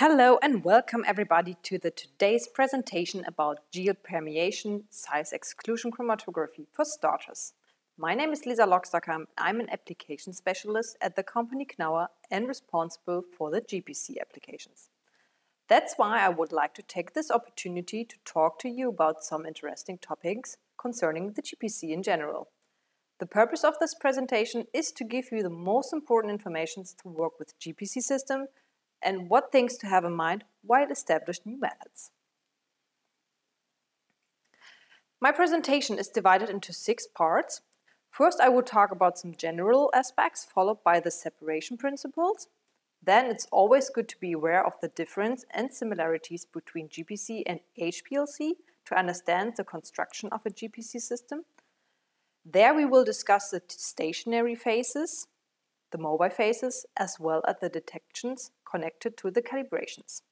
Hello and welcome everybody to today's presentation about geopermeation size exclusion chromatography for starters. My name is Lisa Loxterkamp. I'm an application specialist at the company Knauer and responsible for the GPC applications. That's why I would like to take this opportunity to talk to you about some interesting topics concerning the GPC in general. The purpose of this presentation is to give you the most important information to work with GPC system and what things to have in mind while establishing new methods. My presentation is divided into 6 parts. First, I will talk about some general aspects, followed by the separation principles. Then it's always good to be aware of the difference and similarities between GPC and HPLC to understand the construction of a GPC system. There we will discuss the stationary phases, the mobile phases, as well as the detections connected to the calibrations.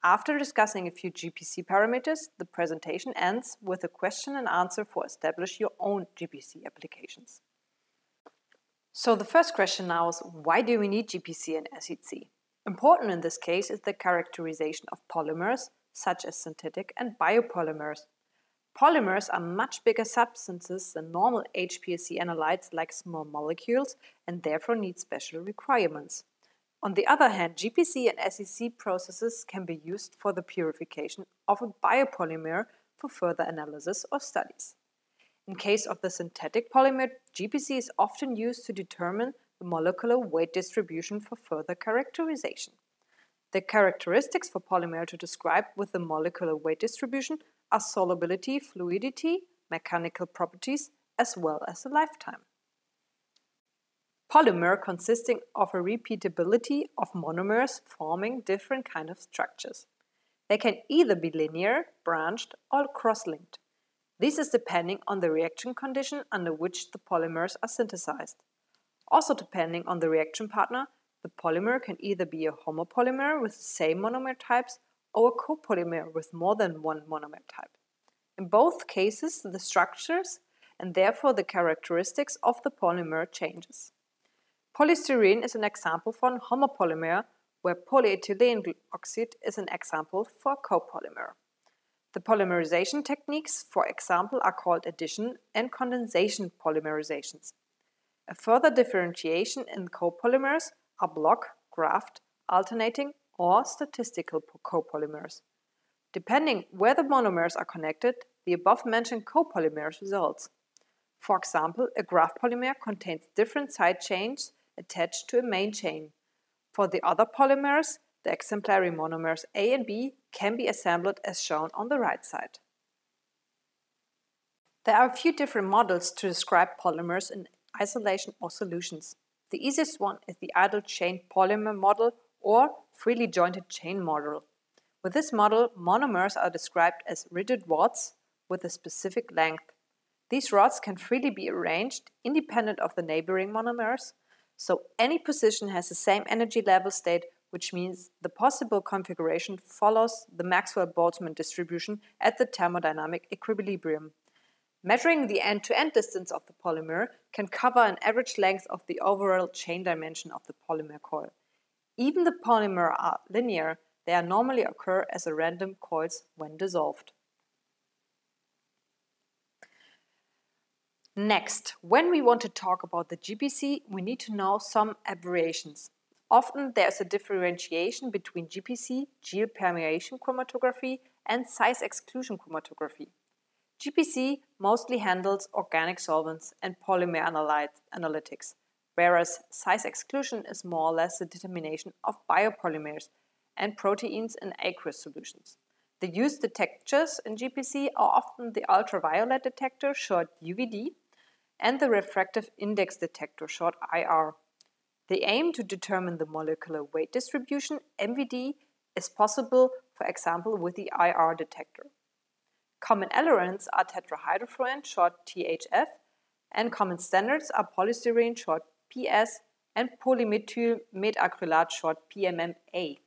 After discussing a few GPC parameters, the presentation ends with a question and answer for establish your own GPC applications. So the first question now is, why do we need GPC and SEC? Important in this case is the characterization of polymers, such as synthetic and biopolymers. Polymers are much bigger substances than normal HPLC analytes like small molecules and therefore need special requirements. On the other hand, GPC and SEC processes can be used for the purification of a biopolymer for further analysis or studies. In case of the synthetic polymer, GPC is often used to determine the molecular weight distribution for further characterization. The characteristics for polymer to describe with the molecular weight distribution are solubility, fluidity, mechanical properties, as well as the lifetime. Polymer consisting of a repeatability of monomers forming different kinds of structures. They can either be linear, branched, or cross-linked. This is depending on the reaction condition under which the polymers are synthesized. Also depending on the reaction partner, the polymer can either be a homopolymer with the same monomer types or a copolymer with more than one monomer type. In both cases, the structures and therefore the characteristics of the polymer changes. Polystyrene is an example for a homopolymer, where polyethylene oxide is an example for a copolymer. The polymerization techniques, for example, are called addition and condensation polymerizations. A further differentiation in copolymers are block, graft, alternating, or statistical copolymers. Depending where the monomers are connected, the above-mentioned copolymers results. For example, a graft polymer contains different side chains attached to a main chain. For the other polymers, the exemplary monomers A and B can be assembled as shown on the right side. There are a few different models to describe polymers in isolation or solutions. The easiest one is the idle chain polymer model or freely jointed chain model. With this model, monomers are described as rigid rods with a specific length. These rods can freely be arranged independent of the neighboring monomers, so any position has the same energy level state, which means the possible configuration follows the Maxwell-Boltzmann distribution at the thermodynamic equilibrium. Measuring the end-to-end distance of the polymer can cover an average length of the overall chain dimension of the polymer coil. Even the polymers are linear, they normally occur as a random coils when dissolved. Next, when we want to talk about the GPC, we need to know some abbreviations. Often there is a differentiation between GPC, geopermeation chromatography, and size exclusion chromatography. GPC mostly handles organic solvents and polymer analytics, whereas size exclusion is more or less the determination of biopolymers and proteins in aqueous solutions. The used detectors in GPC are often the ultraviolet detector, short UVD, and the refractive index detector, short IR. The aim to determine the molecular weight distribution, MWD, is possible, for example, with the IR detector. Common allergens are tetrahydrofuran, short THF, and common standards are polystyrene, short PS, and polymethyl metacrylat, short PMMA.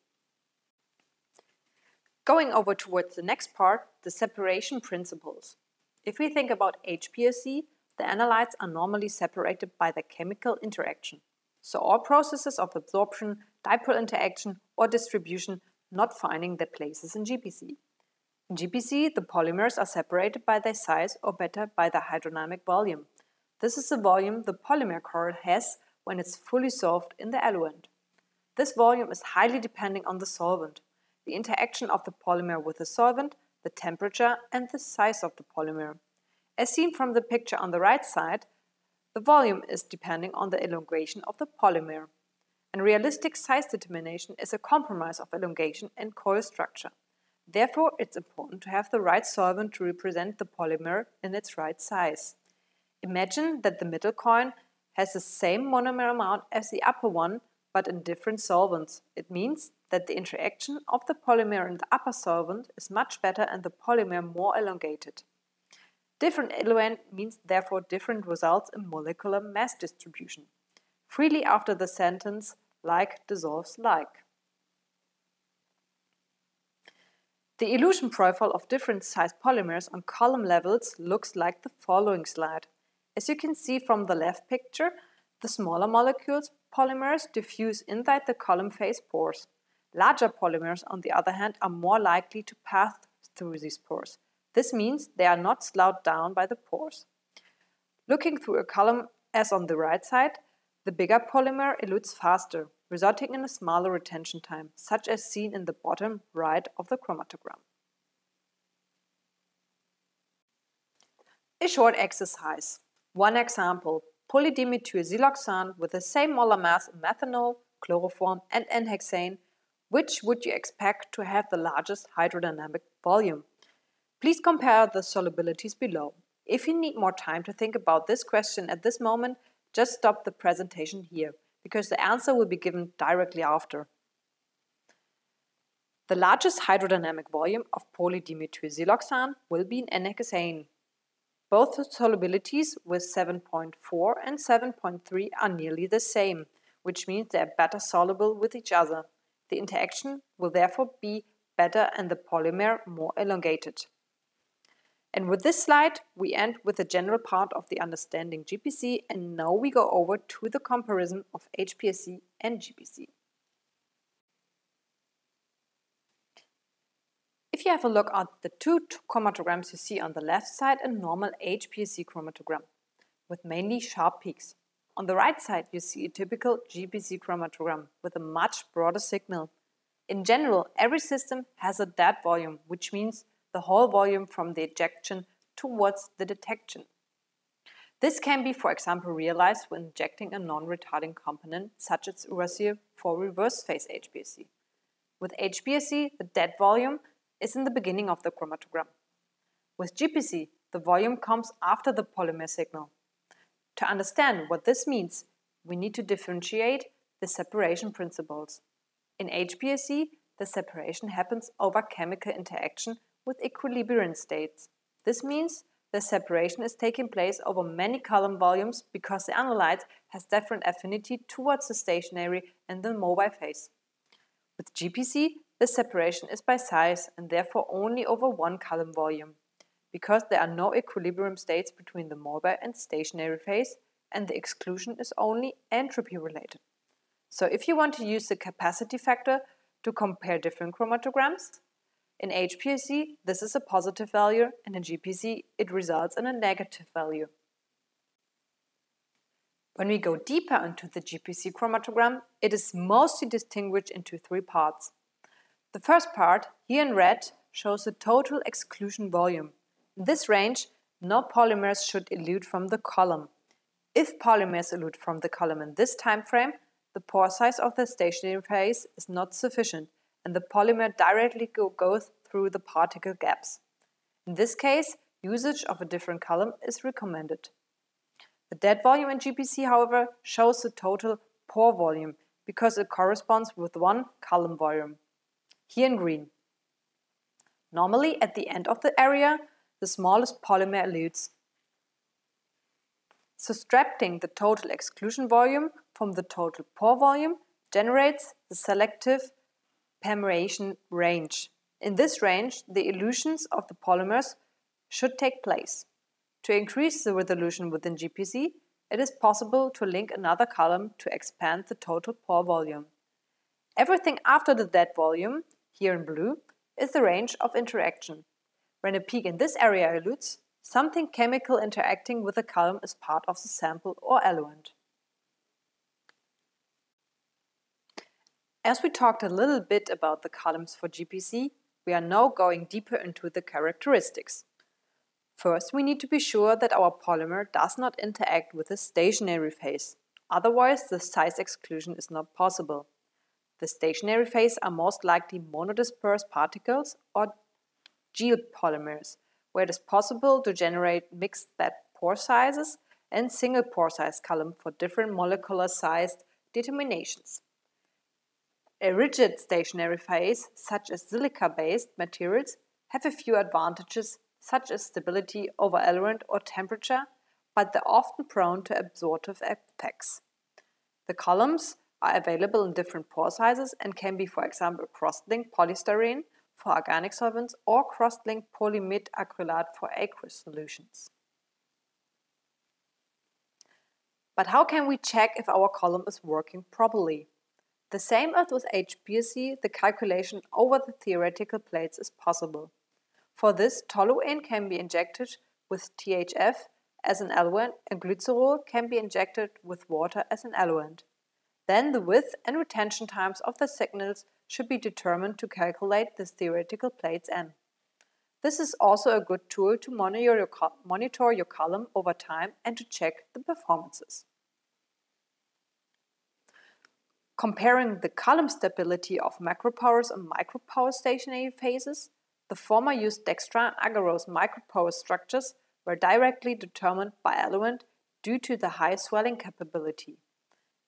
Going over towards the next part, the separation principles. If we think about HPLC, the analytes are normally separated by the chemical interaction. So all processes of absorption, dipole interaction, or distribution not finding their places in GPC. In GPC, the polymers are separated by their size, or better, by the hydrodynamic volume. This is the volume the polymer core has when it's fully solved in the eluent. This volume is highly depending on the solvent, the interaction of the polymer with the solvent, the temperature, and the size of the polymer. As seen from the picture on the right side, the volume is depending on the elongation of the polymer. And realistic size determination is a compromise of elongation and coil structure. Therefore, it's important to have the right solvent to represent the polymer in its right size. Imagine that the middle coin has the same monomer amount as the upper one, but in different solvents. It means that the interaction of the polymer and the upper solvent is much better and the polymer more elongated. Different eluent means therefore different results in molecular mass distribution. Freely after the sentence like dissolves like. The elution profile of different sized polymers on column levels looks like the following slide. As you can see from the left picture, the smaller molecules polymers diffuse inside the column phase pores. Larger polymers, on the other hand, are more likely to pass through these pores. This means they are not slowed down by the pores. Looking through a column as on the right side, the bigger polymer elutes faster, resulting in a smaller retention time, such as seen in the bottom right of the chromatogram. A short exercise. One example, polydimethylsiloxane with the same molar mass in methanol, chloroform and N-hexane. Which would you expect to have the largest hydrodynamic volume? Please compare the solubilities below. If you need more time to think about this question at this moment, just stop the presentation here, because the answer will be given directly after. The largest hydrodynamic volume of polydimethylsiloxane will be in N-hexane. Both the solubilities with 7.4 and 7.3 are nearly the same, which means they are better soluble with each other. The interaction will therefore be better and the polymer more elongated. And with this slide, we end with the general part of the understanding GPC, and now we go over to the comparison of HPLC and GPC. If you have a look at the two chromatograms you see on the left side, a normal HPLC chromatogram with mainly sharp peaks. On the right side, you see a typical GPC chromatogram with a much broader signal. In general, every system has a dead volume, which means the whole volume from the ejection towards the detection. This can be, for example, realized when injecting a non-retarding component such as uracil for reverse phase HPLC. With HPLC, the dead volume is in the beginning of the chromatogram. With GPC, the volume comes after the polymer signal. To understand what this means, we need to differentiate the separation principles. In HPLC, the separation happens over chemical interaction with equilibrium states. This means the separation is taking place over many column volumes because the analyte has different affinity towards the stationary and the mobile phase. With GPC, the separation is by size and therefore only over one column volume, because there are no equilibrium states between the mobile and stationary phase, and the exclusion is only entropy related. So if you want to use the capacity factor to compare different chromatograms, in HPLC this is a positive value, and in GPC it results in a negative value. When we go deeper into the GPC chromatogram, it is mostly distinguished into three parts. The first part, here in red, shows the total exclusion volume. In this range, no polymers should elute from the column. If polymers elute from the column in this time frame, the pore size of the stationary phase is not sufficient and the polymer directly goes through the particle gaps. In this case, usage of a different column is recommended. The dead volume in GPC, however, shows the total pore volume because it corresponds with one column volume, here in green. Normally, at the end of the area, the smallest polymer elutes. Subtracting the total exclusion volume from the total pore volume generates the selective permeation range. In this range, the elutions of the polymers should take place. To increase the resolution within GPC, it is possible to link another column to expand the total pore volume. Everything after the dead volume Here in blue is the range of interaction. When a peak in this area eludes, something chemical interacting with the column is part of the sample or eluent. As we talked a little bit about the columns for GPC, we are now going deeper into the characteristics. First, we need to be sure that our polymer does not interact with the stationary phase. Otherwise, the size exclusion is not possible. The stationary phase are most likely monodispersed particles or geopolymers, where it is possible to generate mixed bed pore sizes and single pore size column for different molecular sized determinations. A rigid stationary phase, such as silica-based materials, have a few advantages, such as stability over eluent or temperature, but they're often prone to absorptive effects. The columns are available in different pore sizes and can be, for example, cross-linked polystyrene for organic solvents or cross-linked polyimide acrylate for aqueous solutions. But how can we check if our column is working properly? The same as with HPLC, the calculation over the theoretical plates is possible. For this, toluene can be injected with THF as an eluent and glycerol can be injected with water as an eluent. Then the width and retention times of the signals should be determined to calculate the theoretical plates N. This is also a good tool to monitor your column over time and to check the performances. Comparing the column stability of macroporous and microporous stationary phases, the former used dextran agarose microporous structures were directly determined by eluent due to the high swelling capability.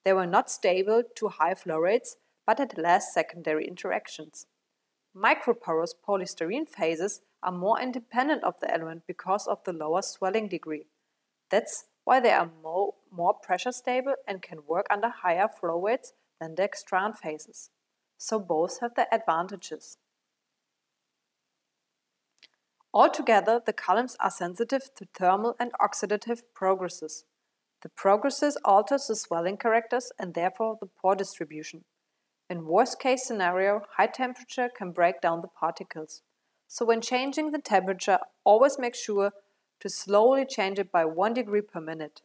They were not stable to high flow rates, but had less secondary interactions. Microporous polystyrene phases are more independent of the eluent because of the lower swelling degree. That's why they are more pressure stable and can work under higher flow rates than dextran phases. So both have their advantages. Altogether, the columns are sensitive to thermal and oxidative progresses. The progresses alters the swelling characters and therefore the pore distribution. In worst-case scenario, high temperature can break down the particles. So when changing the temperature, always make sure to slowly change it by 1 degree per minute.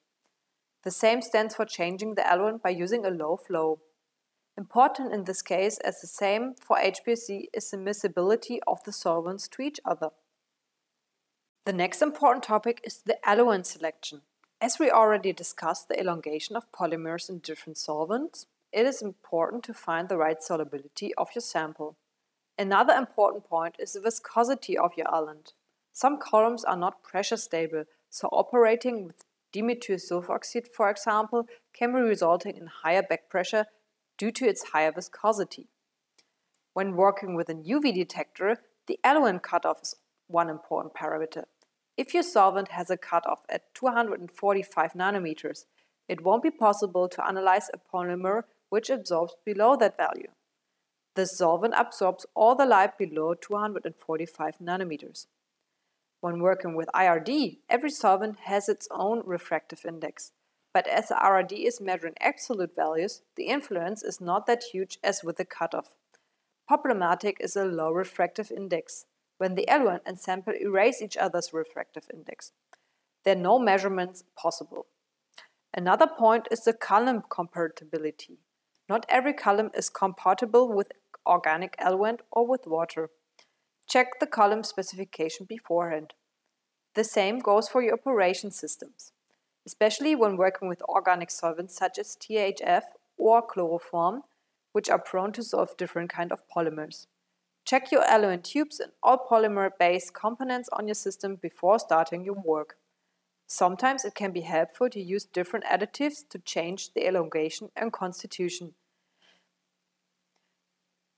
The same stands for changing the eluent by using a low flow. Important in this case, as the same for HPLC, is the miscibility of the solvents to each other. The next important topic is the eluent selection. As we already discussed the elongation of polymers in different solvents, it is important to find the right solubility of your sample. Another important point is the viscosity of your eluent. Some columns are not pressure stable, so operating with dimethyl sulfoxide, for example, can be resulting in higher back pressure due to its higher viscosity. When working with an UV detector, the eluent cutoff is one important parameter. If your solvent has a cutoff at 245 nanometers, it won't be possible to analyze a polymer which absorbs below that value. The solvent absorbs all the light below 245 nanometers. When working with IRD, every solvent has its own refractive index. But as the IRD is measuring absolute values, the influence is not that huge as with the cutoff. Problematic is a low refractive index, when the eluent and sample erase each other's refractive index. There are no measurements possible. Another point is the column compatibility. Not every column is compatible with organic eluent or with water. Check the column specification beforehand. The same goes for your operation systems, especially when working with organic solvents such as THF or chloroform, which are prone to solve different kinds of polymers. Check your eluent tubes and all polymer-based components on your system before starting your work. Sometimes it can be helpful to use different additives to change the elongation and constitution.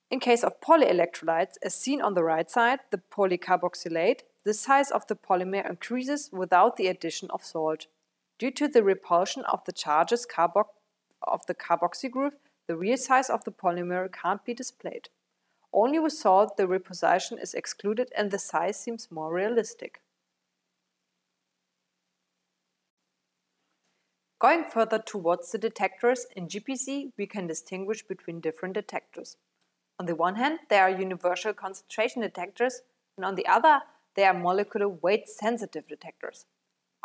In case of polyelectrolytes, as seen on the right side, the polycarboxylate, the size of the polymer increases without the addition of salt. Due to the repulsion of the charges of the carboxy group, the real size of the polymer can't be displayed. Only with salt the repulsion is excluded and the size seems more realistic. Going further towards the detectors, in GPC we can distinguish between different detectors. On the one hand, there are universal concentration detectors, and on the other, there are molecular weight sensitive detectors.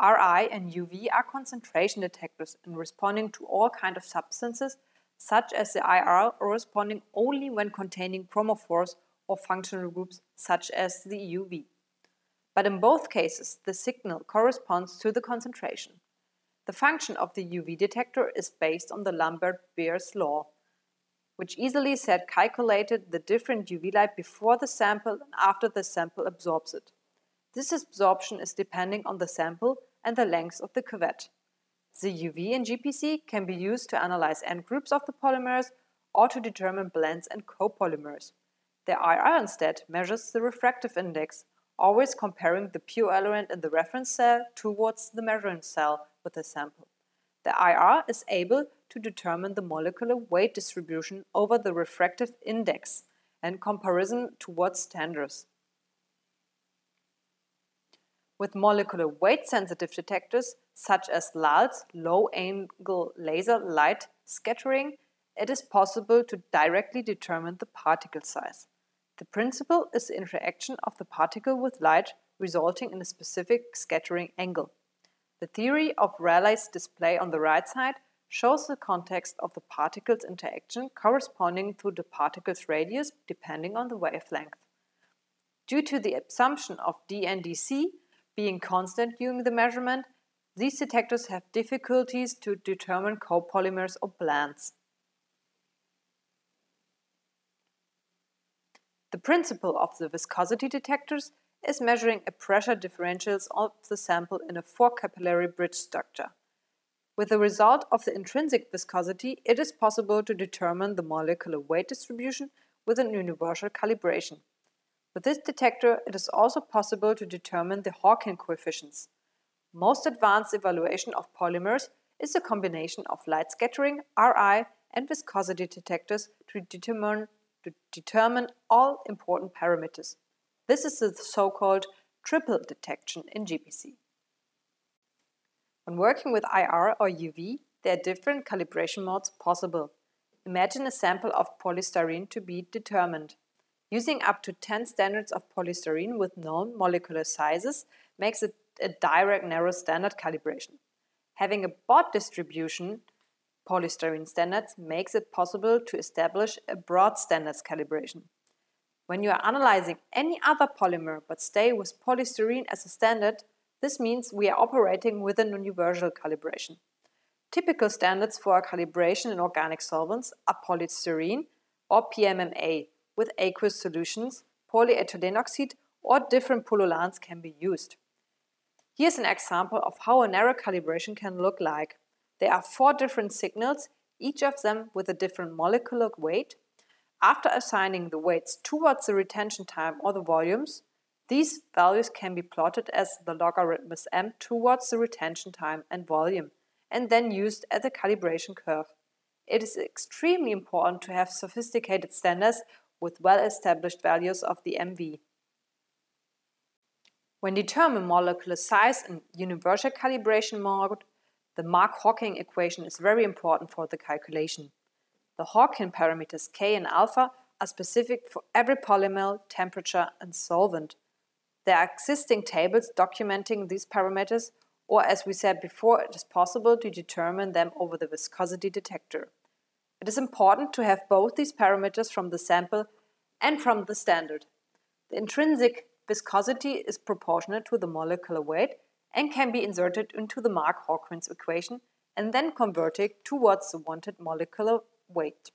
RI and UV are concentration detectors in responding to all kinds of substances, such as the IR, or responding only when containing chromophores or functional groups, such as the UV. But in both cases, the signal corresponds to the concentration. The function of the UV detector is based on the Lambert-Beer's law, which easily said calculated the different UV light before the sample and after the sample absorbs it. This absorption is depending on the sample and the length of the cuvette. The UV in GPC can be used to analyze end groups of the polymers or to determine blends and copolymers. The IR instead measures the refractive index, always comparing the pure element in the reference cell towards the measuring cell with the sample. The IR is able to determine the molecular weight distribution over the refractive index and comparison towards standards. With molecular weight sensitive detectors, such as LALS, low-angle laser light scattering, it is possible to directly determine the particle size. The principle is the interaction of the particle with light, resulting in a specific scattering angle. The theory of Rayleigh's display on the right side shows the context of the particle's interaction corresponding to the particle's radius depending on the wavelength. Due to the assumption of d and dc being constant during the measurement, these detectors have difficulties to determine copolymers or blends. The principle of the viscosity detectors is measuring a pressure differentials of the sample in a 4-capillary bridge structure. With the result of the intrinsic viscosity, it is possible to determine the molecular weight distribution with a universal calibration. With this detector, it is also possible to determine the Hawking coefficients. Most advanced evaluation of polymers is a combination of light scattering, RI, and viscosity detectors to determine all important parameters. This is the so-called triple detection in GPC. When working with IR or UV, there are different calibration modes possible. Imagine a sample of polystyrene to be determined. Using up to 10 standards of polystyrene with known molecular sizes makes it a direct narrow standard calibration. Having a broad distribution polystyrene standards makes it possible to establish a broad standards calibration. When you are analyzing any other polymer but stay with polystyrene as a standard, this means we are operating with an universal calibration. Typical standards for calibration in organic solvents are polystyrene or PMMA with aqueous solutions, polyethylene oxide, or different pollutants can be used. Here's an example of how a narrow calibration can look like. There are 4 different signals, each of them with a different molecular weight. After assigning the weights towards the retention time or the volumes, these values can be plotted as the logarithmus m towards the retention time and volume, and then used as a calibration curve. It is extremely important to have sophisticated standards with well-established values of the MV. When determining molecular size in universal calibration mode, the Mark-Hawking equation is very important for the calculation. The Hawking parameters K and alpha are specific for every polymer, temperature, and solvent. There are existing tables documenting these parameters, or as we said before, it is possible to determine them over the viscosity detector. It is important to have both these parameters from the sample and from the standard. The intrinsic viscosity is proportional to the molecular weight and can be inserted into the Mark-Hawking equation and then converted towards the wanted molecular weight.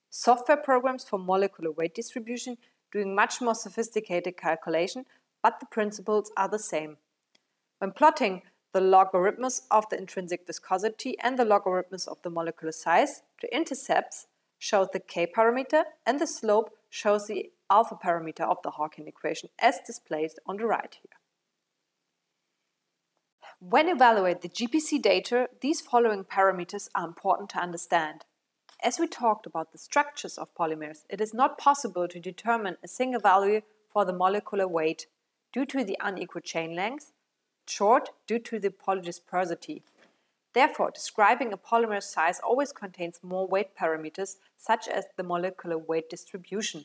Software programs for molecular weight distribution doing much more sophisticated calculation, but the principles are the same. When plotting the logarithms of the intrinsic viscosity and the logarithms of the molecular size, the intercepts show the K parameter and the slope shows the alpha parameter of the Hawking equation as displayed on the right here. When evaluate the GPC data, these following parameters are important to understand. As we talked about the structures of polymers, it is not possible to determine a single value for the molecular weight due to the unequal chain length, short due to the polydispersity. Therefore, describing a polymer size always contains more weight parameters, such as the molecular weight distribution.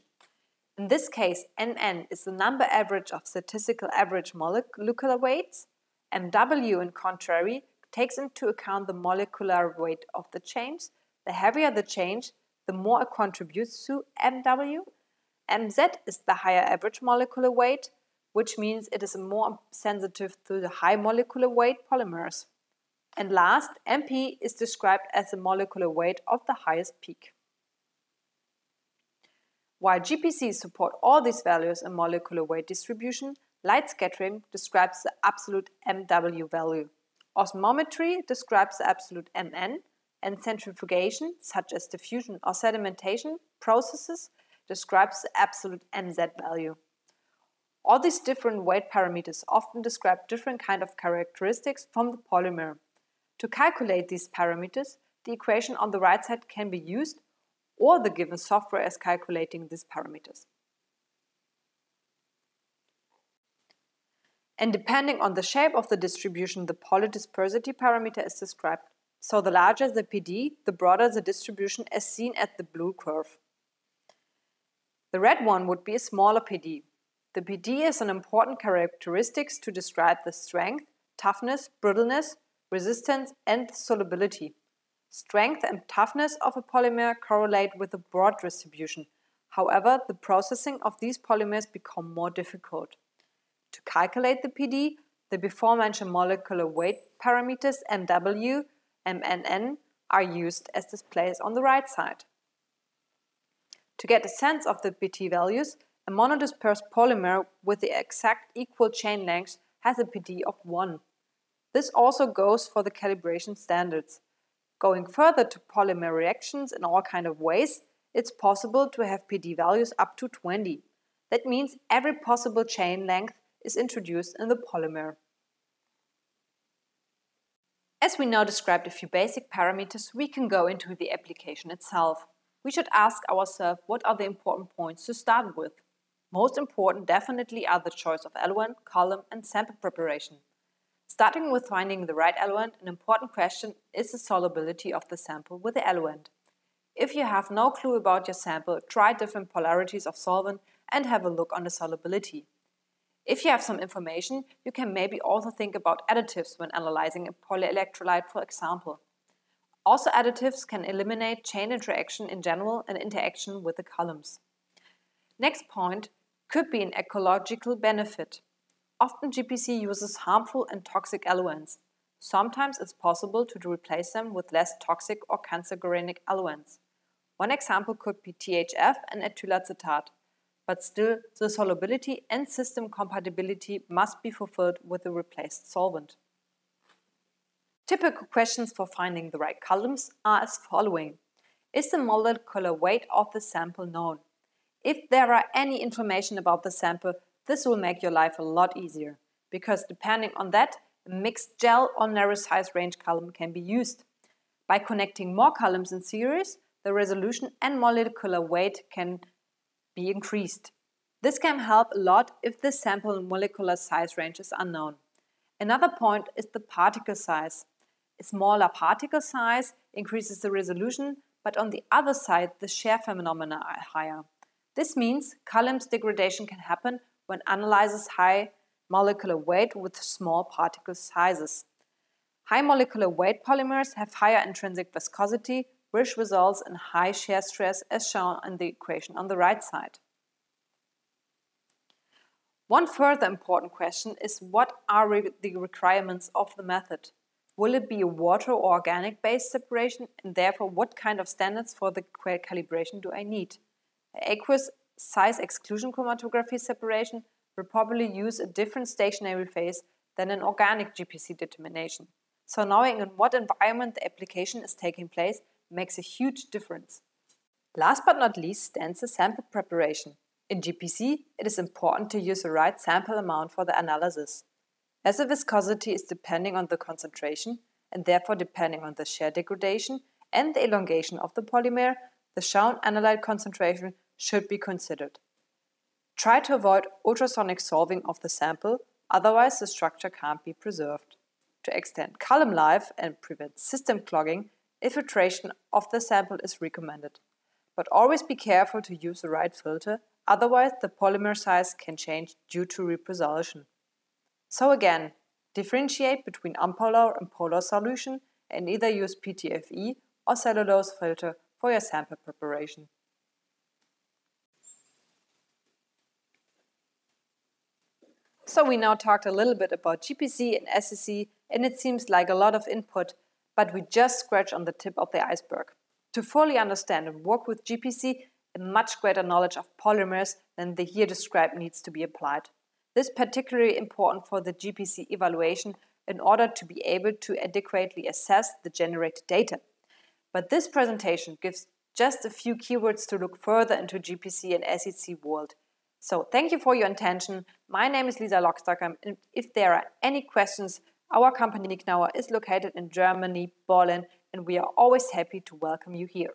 In this case, NN is the number average of statistical average molecular weights. MW, in contrary, takes into account the molecular weight of the change. The heavier the change, the more it contributes to MW. MZ is the higher average molecular weight, which means it is more sensitive to the high molecular weight polymers. And last, MP is described as the molecular weight of the highest peak. While GPCs support all these values in molecular weight distribution, light scattering describes the absolute MW value. Osmometry describes the absolute MN, and centrifugation, such as diffusion or sedimentation processes, describes the absolute MZ value. All these different weight parameters often describe different kinds of characteristics from the polymer. To calculate these parameters, the equation on the right side can be used, or the given software is calculating these parameters. And depending on the shape of the distribution, the polydispersity parameter is described. So the larger the PD, the broader the distribution as seen at the blue curve. The red one would be a smaller PD. The PD is an important characteristic to describe the strength, toughness, brittleness, resistance, and solubility. Strength and toughness of a polymer correlate with the broad distribution. However, the processing of these polymers become more difficult. To calculate the PD, the before-mentioned molecular weight parameters MW and MNN are used as displayed on the right side. To get a sense of the PD values, a monodispersed polymer with the exact equal chain length has a PD of 1. This also goes for the calibration standards. Going further to polymer reactions in all kinds of ways, it's possible to have PD values up to 20. That means every possible chain length is introduced in the polymer. As we now described a few basic parameters, we can go into the application itself. We should ask ourselves what are the important points to start with. Most important definitely are the choice of eluent, column, and sample preparation. Starting with finding the right eluent, an important question is the solubility of the sample with the eluent. If you have no clue about your sample, try different polarities of solvent and have a look on the solubility. If you have some information, you can maybe also think about additives when analyzing a polyelectrolyte, for example. Also, additives can eliminate chain interaction in general and interaction with the columns. Next point could be an ecological benefit. Often GPC uses harmful and toxic eluents. Sometimes it's possible to replace them with less toxic or cancerogenic eluents. One example could be THF and ethyl acetate, but still the solubility and system compatibility must be fulfilled with the replaced solvent. Typical questions for finding the right columns are as following. Is the molecular weight of the sample known? If there are any information about the sample, this will make your life a lot easier, because depending on that, a mixed gel or narrow size range column can be used. By connecting more columns in series, the resolution and molecular weight can be increased. This can help a lot if the sample molecular size range is unknown. Another point is the particle size. A smaller particle size increases the resolution, but on the other side, the shear phenomena are higher. This means columns degradation can happen when analyzes high molecular weight with small particle sizes. High molecular weight polymers have higher intrinsic viscosity, which results in high shear stress as shown in the equation on the right side. One further important question is what are the requirements of the method? Will it be a water or organic based separation, and therefore what kind of standards for the calibration do I need? Aqueous size exclusion chromatography separation will probably use a different stationary phase than an organic GPC determination. So knowing in what environment the application is taking place makes a huge difference. Last but not least stands the sample preparation. In GPC, it is important to use the right sample amount for the analysis. As the viscosity is depending on the concentration and therefore depending on the shear degradation and the elongation of the polymer, the shown analyte concentration should be considered. Try to avoid ultrasonic solving of the sample, otherwise the structure can't be preserved. to extend column life and prevent system clogging, a filtration of the sample is recommended. But always be careful to use the right filter, otherwise the polymer size can change due to repulsion. So again, differentiate between unpolar and polar solution and either use PTFE or cellulose filter for your sample preparation. So we now talked a little bit about GPC and SEC, and it seems like a lot of input, but we just scratched on the tip of the iceberg. To fully understand and work with GPC, a much greater knowledge of polymers than the here described needs to be applied. This is particularly important for the GPC evaluation in order to be able to adequately assess the generated data. But this presentation gives just a few keywords to look further into GPC and SEC world. So thank you for your attention. My name is Lisa Loxterkamp, and if there are any questions, our company Knauer is located in Germany, Berlin, and we are always happy to welcome you here.